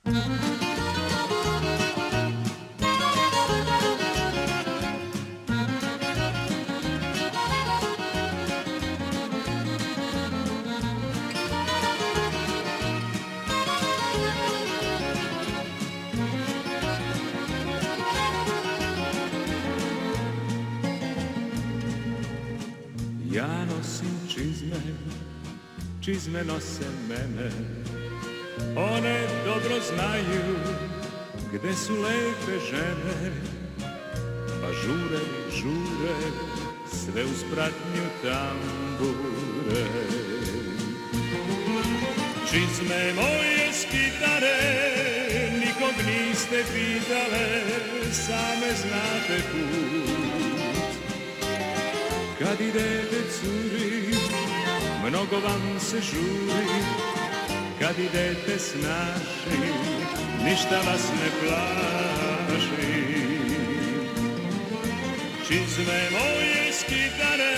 Ja nosim čizme, čizme nose mene. One dobro znaju gde su lepe žene, pa žure, žure, sve uz pratnju tambure. Čizme moje skitare, nikog niste pitale, same znate put. Kad idete curi, mnogo vam se žuri, kad idete s našim, ništa vas ne plaši. Čizme moje skitare,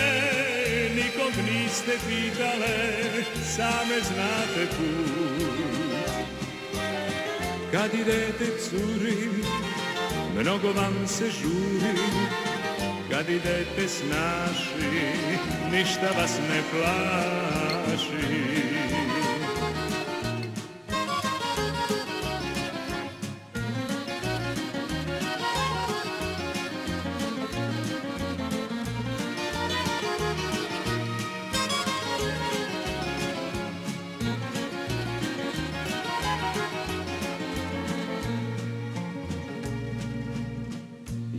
nikog niste pitale, same znate put. Kad idete curi, mnogo vam se žuri, kad idete s našim, ništa vas ne plaši.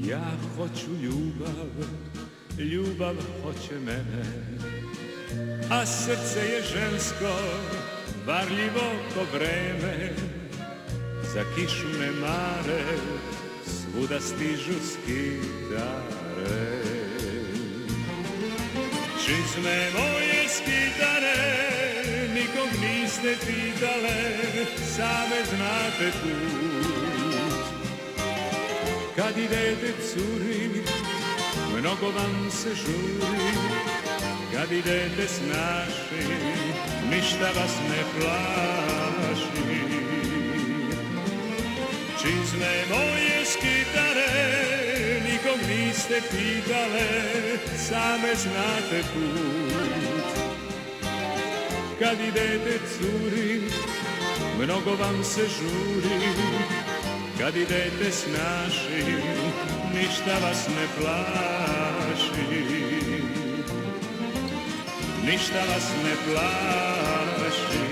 Ja hoću ljubav, ljubav hoće mene, a srce je žensko, varljivo ko vreme. Za kišu ne mare, svuda stižu skitare. Čizme moje skitare, nikog niste pitale, same znate put. Kad idete curi, mnogo vam se žuri, kad idete s našim, ništa vas ne plaši. Čizme moje skitare, nikog niste pitale, same znate put. Kad idete curi, mnogo vam se žuri, kad idete s našim, ništa vas ne plaši. Ništa vas ne plaši.